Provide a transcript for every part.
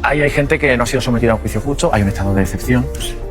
Ahí hay gente que no ha sido sometida a un juicio justo, hay un estado de excepción.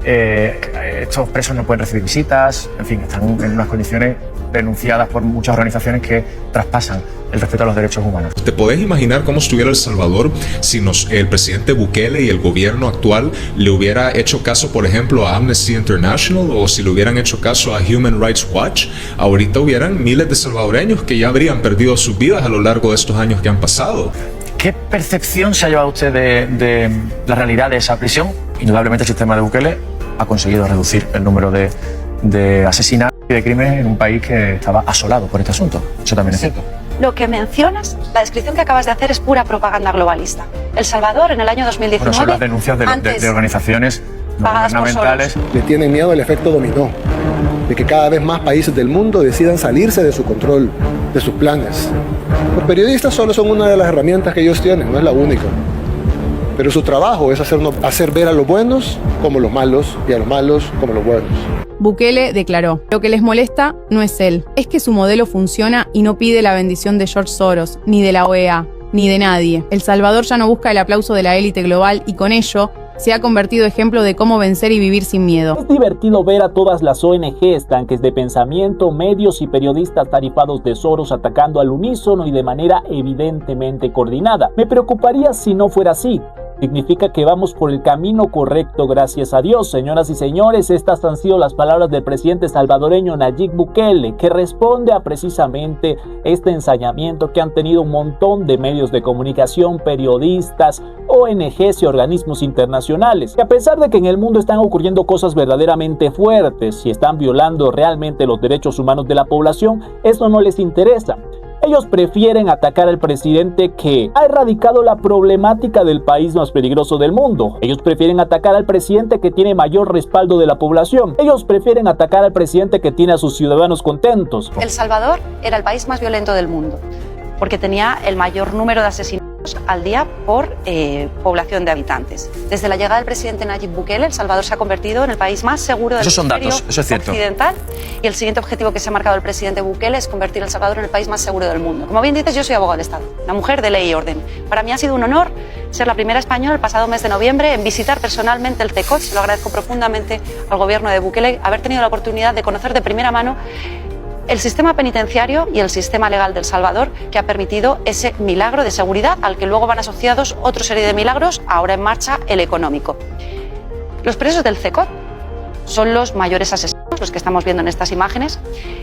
Estos presos no pueden recibir visitas, en fin, están en unas condiciones denunciadas por muchas organizaciones que traspasan el respeto a los derechos humanos. ¿Te podés imaginar cómo estuviera El Salvador si el presidente Bukele y el gobierno actual le hubiera hecho caso, por ejemplo, a Amnesty International o si le hubieran hecho caso a Human Rights Watch? Ahorita hubieran miles de salvadoreños que ya habrían perdido sus vidas a lo largo de estos años que han pasado. ¿Qué percepción se ha llevado usted de la realidad de esa prisión? Indudablemente el sistema de Bukele ha conseguido reducir el número de asesinatos y de crímenes en un país que estaba asolado por este asunto. Eso también es cierto. Lo que mencionas, la descripción que acabas de hacer es pura propaganda globalista. El Salvador en el año 2019... Bueno, son las denuncias de organizaciones no gubernamentales. Le tienen miedo al efecto dominó, de que cada vez más países del mundo decidan salirse de su control, de sus planes. Los periodistas solo son una de las herramientas que ellos tienen, no es la única. Pero su trabajo es hacer ver a los buenos como los malos y a los malos como los buenos. Bukele declaró: lo que les molesta no es él, es que su modelo funciona y no pide la bendición de George Soros, ni de la OEA, ni de nadie. El Salvador ya no busca el aplauso de la élite global y con ello se ha convertido ejemplo de cómo vencer y vivir sin miedo. Es divertido ver a todas las ONGs, tanques de pensamiento, medios y periodistas tarifados de Soros atacando al unísono y de manera evidentemente coordinada. Me preocuparía si no fuera así. Significa que vamos por el camino correcto, gracias a Dios. Señoras y señores, estas han sido las palabras del presidente salvadoreño Nayib Bukele, que responde a precisamente este ensañamiento que han tenido un montón de medios de comunicación, periodistas, ONGs y organismos internacionales, que a pesar de que en el mundo están ocurriendo cosas verdaderamente fuertes y están violando realmente los derechos humanos de la población, eso no les interesa. Ellos prefieren atacar al presidente que ha erradicado la problemática del país más peligroso del mundo. Ellos prefieren atacar al presidente que tiene mayor respaldo de la población. Ellos prefieren atacar al presidente que tiene a sus ciudadanos contentos. El Salvador era el país más violento del mundo, porque tenía el mayor número de asesinatos al día por población de habitantes. Desde la llegada del presidente Nayib Bukele, El Salvador se ha convertido en el país más seguro del hemisferio occidental, y el siguiente objetivo que se ha marcado el presidente Bukele es convertir El Salvador en el país más seguro del mundo. Como bien dices, yo soy abogada de Estado, una mujer de ley y orden. Para mí ha sido un honor ser la primera española el pasado mes de noviembre en visitar personalmente el CECOT. Se lo agradezco profundamente al gobierno de Bukele haber tenido la oportunidad de conocer de primera mano el sistema penitenciario y el sistema legal del Salvador, que ha permitido ese milagro de seguridad al que luego van asociados otra serie de milagros, ahora en marcha el económico. Los presos del CECOT son los mayores asesinos, los que estamos viendo en estas imágenes,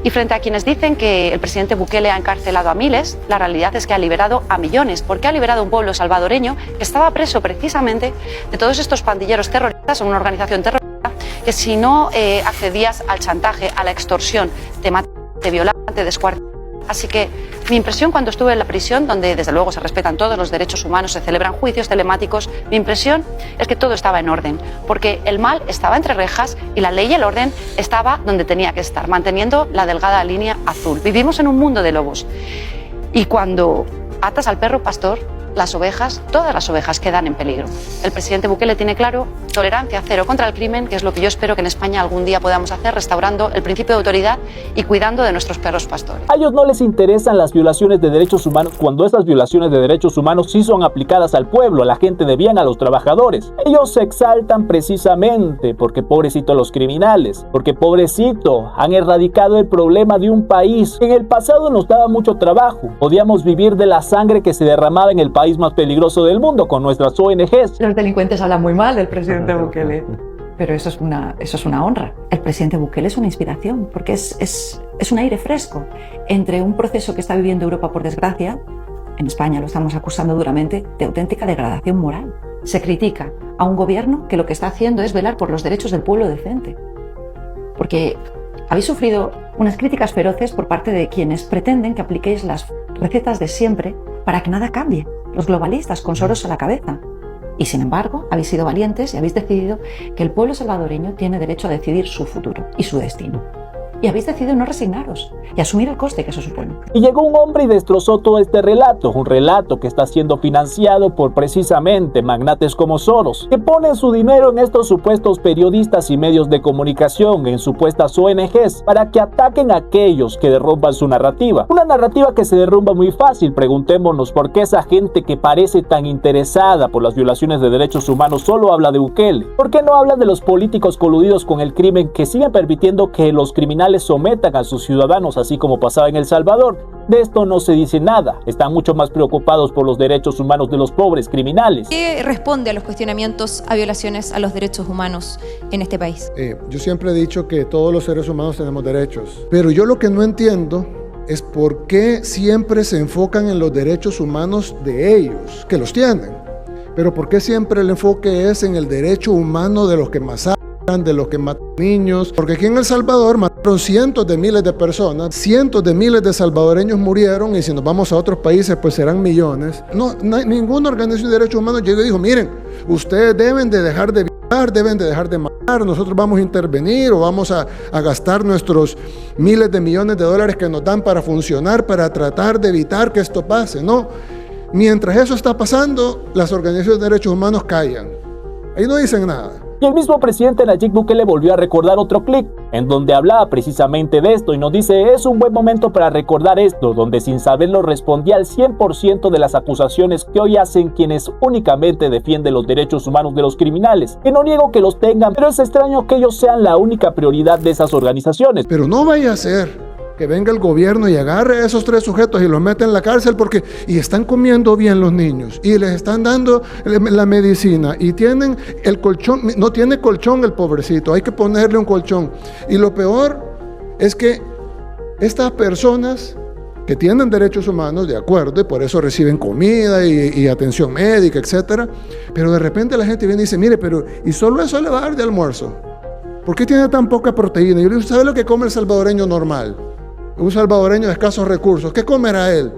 y frente a quienes dicen que el presidente Bukele ha encarcelado a miles, la realidad es que ha liberado a millones, porque ha liberado a un pueblo salvadoreño que estaba preso precisamente de todos estos pandilleros terroristas, son una organización terrorista, que si no accedías al chantaje, a la extorsión, te mataban, te violaban, te descuartizaban. Así que mi impresión cuando estuve en la prisión, donde desde luego se respetan todos los derechos humanos, se celebran juicios telemáticos, mi impresión es que todo estaba en orden, porque el mal estaba entre rejas y la ley y el orden estaba donde tenía que estar, manteniendo la delgada línea azul. Vivimos en un mundo de lobos y cuando atas al perro pastor, las ovejas, todas las ovejas quedan en peligro. El presidente Bukele tiene claro tolerancia cero contra el crimen, que es lo que yo espero que en España algún día podamos hacer, restaurando el principio de autoridad y cuidando de nuestros perros pastores. A ellos no les interesan las violaciones de derechos humanos cuando esas violaciones de derechos humanos sí son aplicadas al pueblo, a la gente de bien, a los trabajadores. Ellos se exaltan precisamente porque pobrecito los criminales, porque pobrecito han erradicado el problema de un país que en el pasado nos daba mucho trabajo. Podíamos vivir de la sangre que se derramaba en el país más peligroso del mundo con nuestras ONGs. Los delincuentes hablan muy mal del presidente Bukele, pero eso es una honra. El presidente Bukele es una inspiración porque es un aire fresco entre un proceso que está viviendo Europa, por desgracia. En España lo estamos acusando duramente de auténtica degradación moral. Se critica a un gobierno que lo que está haciendo es velar por los derechos del pueblo decente, porque habéis sufrido unas críticas feroces por parte de quienes pretenden que apliquéis las recetas de siempre para que nada cambie. Los globalistas con Soros a la cabeza. Y sin embargo, habéis sido valientes y habéis decidido que el pueblo salvadoreño tiene derecho a decidir su futuro y su destino. y habéis decidido no resignaros y asumir el coste que eso supone. Y llegó un hombre y destrozó todo este relato, un relato que está siendo financiado por precisamente magnates como Soros, que ponen su dinero en estos supuestos periodistas y medios de comunicación, en supuestas ONGs, para que ataquen a aquellos que derrumban su narrativa. Una narrativa que se derrumba muy fácil. Preguntémonos por qué esa gente que parece tan interesada por las violaciones de derechos humanos solo habla de Bukele. ¿Por qué no hablan de los políticos coludidos con el crimen que siguen permitiendo que los criminales sometan a sus ciudadanos, así como pasaba en El Salvador? De esto no se dice nada. Están mucho más preocupados por los derechos humanos de los pobres criminales. ¿Qué responde a los cuestionamientos a violaciones a los derechos humanos en este país? Yo siempre he dicho que todos los seres humanos tenemos derechos, pero yo lo que no entiendo es por qué siempre se enfocan en los derechos humanos de ellos, que los tienen, pero por qué siempre el enfoque es en el derecho humano de los que masacran, de los que matan niños, porque aquí en El Salvador mataron cientos de miles de personas, cientos de miles de salvadoreños murieron, y si nos vamos a otros países pues serán millones. No hay ninguna organización de derechos humanos llegó y dijo, miren, ustedes deben de dejar de violar, deben de dejar de matar, nosotros vamos a intervenir o vamos a gastar nuestros miles de millones de dólares que nos dan para funcionar, para tratar de evitar que esto pase. No, mientras eso está pasando, las organizaciones de derechos humanos callan, ahí no dicen nada. Y el mismo presidente Nayib Bukele volvió a recordar otro clip en donde hablaba precisamente de esto y nos dice, es un buen momento para recordar esto, donde sin saberlo respondía al 100% de las acusaciones que hoy hacen quienes únicamente defienden los derechos humanos de los criminales, que no niego que los tengan, pero es extraño que ellos sean la única prioridad de esas organizaciones. Pero no vaya a ser que venga el gobierno y agarre a esos 3 sujetos y los mete en la cárcel porque y están comiendo bien los niños y les están dando la medicina y tienen el colchón, no tiene colchón el pobrecito, hay que ponerle un colchón. Y lo peor es que estas personas que tienen derechos humanos, de acuerdo, y por eso reciben comida y atención médica, etcétera, pero de repente la gente viene y dice, mire, pero ¿y solo eso le va a dar de almuerzo? ¿Por qué tiene tan poca proteína? Y yo le digo, ¿sabe lo que come el salvadoreño normal? Un salvadoreño de escasos recursos, ¿qué comerá él?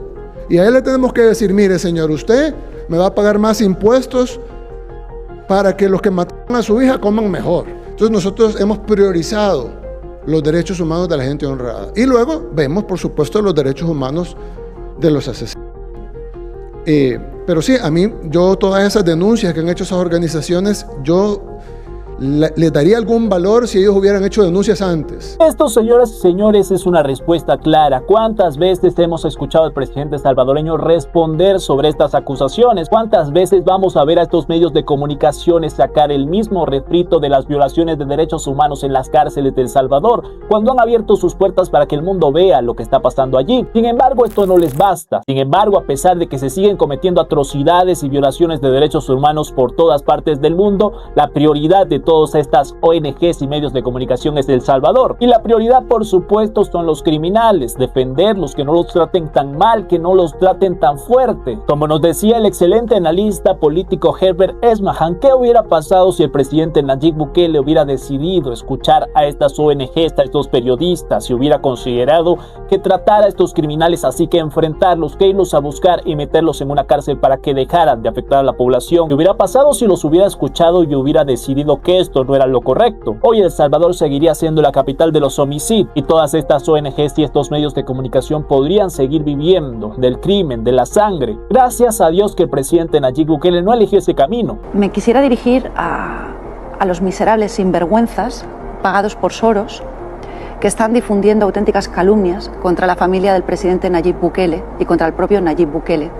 Y a él le tenemos que decir, mire señor, usted me va a pagar más impuestos para que los que mataron a su hija coman mejor. Entonces nosotros hemos priorizado los derechos humanos de la gente honrada. Y luego vemos, por supuesto, los derechos humanos de los asesinos. Pero sí, a mí, yo todas esas denuncias que han hecho esas organizaciones, yo les daría algún valor si ellos hubieran hecho denuncias antes. Esto, señoras y señores, es una respuesta clara. ¿Cuántas veces hemos escuchado al presidente salvadoreño responder sobre estas acusaciones? ¿Cuántas veces vamos a ver a estos medios de comunicación sacar el mismo refrito de las violaciones de derechos humanos en las cárceles de El Salvador, cuando han abierto sus puertas para que el mundo vea lo que está pasando allí? Sin embargo, esto no les basta. Sin embargo, a pesar de que se siguen cometiendo atrocidades y violaciones de derechos humanos por todas partes del mundo, la prioridad de todas estas ONGs y medios de comunicación es El Salvador. Y la prioridad, por supuesto, son los criminales, defenderlos, que no los traten tan mal, que no los traten tan fuerte. Como nos decía el excelente analista político Herbert Esmahan, ¿qué hubiera pasado si el presidente Nayib Bukele hubiera decidido escuchar a estas ONGs, a estos periodistas, si hubiera considerado que tratar a estos criminales así, que enfrentarlos, que irlos a buscar y meterlos en una cárcel para que dejaran de afectar a la población? ¿Qué hubiera pasado si los hubiera escuchado y hubiera decidido que esto no era lo correcto? Hoy El Salvador seguiría siendo la capital de los homicidios y todas estas ONGs y estos medios de comunicación podrían seguir viviendo del crimen, de la sangre. Gracias a Dios que el presidente Nayib Bukele no eligió ese camino. Me quisiera dirigir a los miserables sinvergüenzas pagados por Soros que están difundiendo auténticas calumnias contra la familia del presidente Nayib Bukele y contra el propio Nayib Bukele,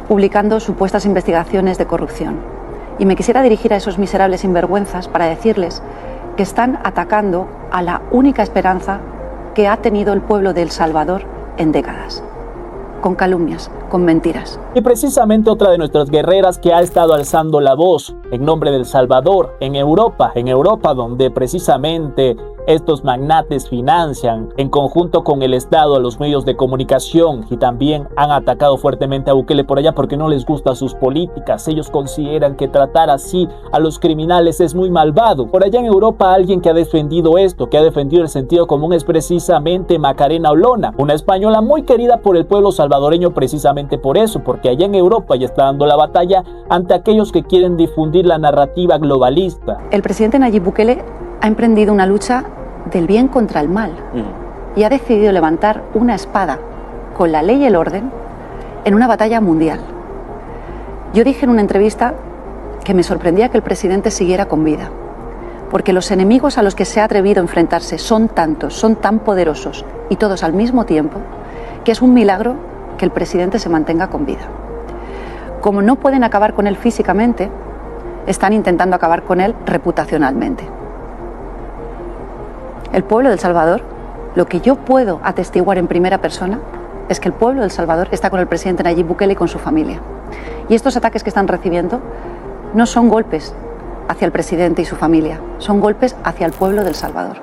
publicando supuestas investigaciones de corrupción. Y me quisiera dirigir a esos miserables sinvergüenzas para decirles que están atacando a la única esperanza que ha tenido el pueblo de El Salvador en décadas, con calumnias, con mentiras. Y precisamente otra de nuestras guerreras que ha estado alzando la voz en nombre del Salvador en Europa donde precisamente estos magnates financian en conjunto con el Estado a los medios de comunicación y también han atacado fuertemente a Bukele por allá porque no les gustan sus políticas. Ellos consideran que tratar así a los criminales es muy malvado. Por allá en Europa alguien que ha defendido esto, que ha defendido el sentido común es precisamente Macarena Olona, una española muy querida por el pueblo salvadoreño precisamente por eso, porque allá en Europa ya está dando la batalla ante aquellos que quieren difundir la narrativa globalista. El presidente Nayib Bukele ha emprendido una lucha del bien contra el mal y ha decidido levantar una espada con la ley y el orden en una batalla mundial. Yo dije en una entrevista que me sorprendía que el presidente siguiera con vida, porque los enemigos a los que se ha atrevido a enfrentarse son tantos, son tan poderosos y todos al mismo tiempo, que es un milagro que el presidente se mantenga con vida. Como no pueden acabar con él físicamente, están intentando acabar con él reputacionalmente. El pueblo de El Salvador, lo que yo puedo atestiguar en primera persona, es que el pueblo de El Salvador está con el presidente Nayib Bukele y con su familia. Y estos ataques que están recibiendo no son golpes hacia el presidente y su familia, son golpes hacia el pueblo de El Salvador.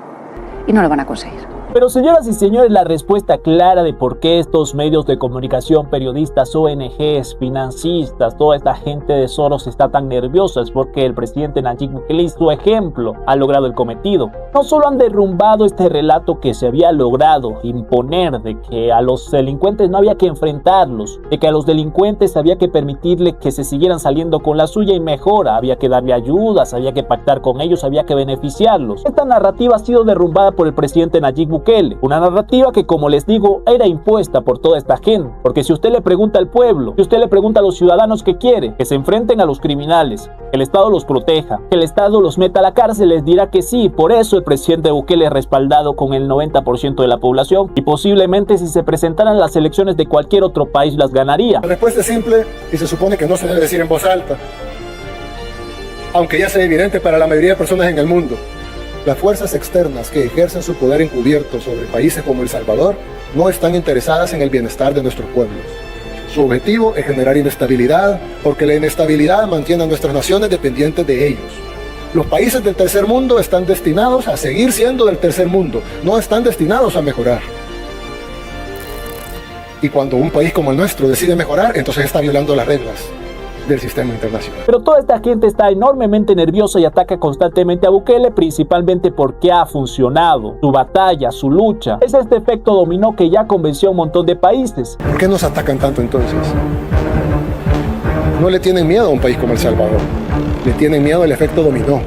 Y no lo van a conseguir. Pero señoras y señores, la respuesta clara de por qué estos medios de comunicación, periodistas, ONGs, financistas, toda esta gente de Soros está tan nerviosa es porque el presidente Nayib Bukele, su ejemplo, ha logrado el cometido. No solo han derrumbado este relato que se había logrado imponer de que a los delincuentes no había que enfrentarlos, de que a los delincuentes había que permitirle que se siguieran saliendo con la suya y mejora, había que darle ayudas, había que pactar con ellos, había que beneficiarlos. Esta narrativa ha sido derrumbada por el presidente Nayib Bukele. Una narrativa que, como les digo, era impuesta por toda esta gente. Porque si usted le pregunta al pueblo, si usted le pregunta a los ciudadanos qué quiere, que se enfrenten a los criminales, que el Estado los proteja, que el Estado los meta a la cárcel, les dirá que sí. Por eso el presidente Bukele es respaldado con el 90% de la población y posiblemente si se presentaran las elecciones de cualquier otro país las ganaría. La respuesta es simple y se supone que no se debe decir en voz alta, aunque ya sea evidente para la mayoría de personas en el mundo. Las fuerzas externas que ejercen su poder encubierto sobre países como El Salvador no están interesadas en el bienestar de nuestros pueblos. Su objetivo es generar inestabilidad, porque la inestabilidad mantiene a nuestras naciones dependientes de ellos. Los países del tercer mundo están destinados a seguir siendo del tercer mundo, no están destinados a mejorar. Y cuando un país como el nuestro decide mejorar, entonces está violando las reglas del sistema internacional. Pero toda esta gente está enormemente nerviosa y ataca constantemente a Bukele, principalmente porque ha funcionado. Su batalla, su lucha, es este efecto dominó que ya convenció a un montón de países. ¿Por qué nos atacan tanto entonces? No le tienen miedo a un país como El Salvador, le tienen miedo al efecto dominó,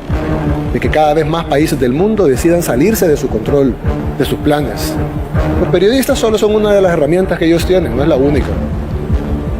de que cada vez más países del mundo decidan salirse de su control, de sus planes. Los periodistas solo son una de las herramientas que ellos tienen, no es la única.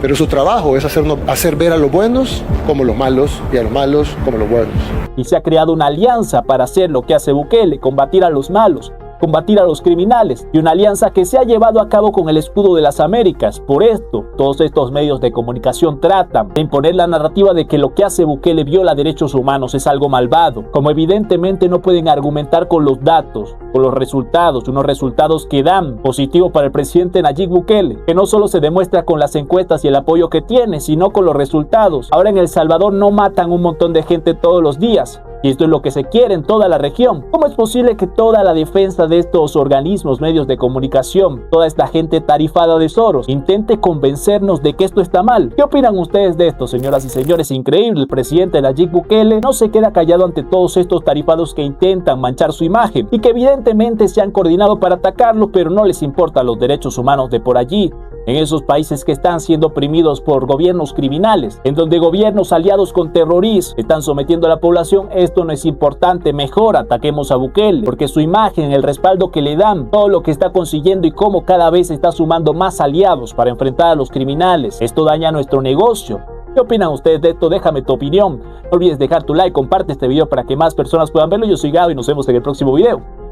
Pero su trabajo es hacer ver a los buenos como los malos y a los malos como los buenos. Y se ha creado una alianza para hacer lo que hace Bukele, combatir a los malos, combatir a los criminales, y una alianza que se ha llevado a cabo con el escudo de las Américas. Por esto, todos estos medios de comunicación tratan de imponer la narrativa de que lo que hace Bukele viola derechos humanos, es algo malvado, como evidentemente no pueden argumentar con los datos, con los resultados, unos resultados que dan positivo para el presidente Nayib Bukele, que no solo se demuestra con las encuestas y el apoyo que tiene, sino con los resultados. Ahora en El Salvador no matan un montón de gente todos los días, y esto es lo que se quiere en toda la región. ¿Cómo es posible que toda la defensa de estos organismos, medios de comunicación, toda esta gente tarifada de Soros, intente convencernos de que esto está mal? ¿Qué opinan ustedes de esto, señoras y señores? Increíble, el presidente Nayib Bukele no se queda callado ante todos estos tarifados que intentan manchar su imagen y que evidentemente se han coordinado para atacarlo, pero no les importan los derechos humanos de por allí. En esos países que están siendo oprimidos por gobiernos criminales, en donde gobiernos aliados con terroristas están sometiendo a la población, esto no es importante. Mejor ataquemos a Bukele, porque su imagen, el respaldo que le dan, todo lo que está consiguiendo y cómo cada vez está sumando más aliados para enfrentar a los criminales, esto daña nuestro negocio. ¿Qué opinan ustedes de esto? Déjame tu opinión. No olvides dejar tu like, comparte este video para que más personas puedan verlo. Yo soy Gabo y nos vemos en el próximo video.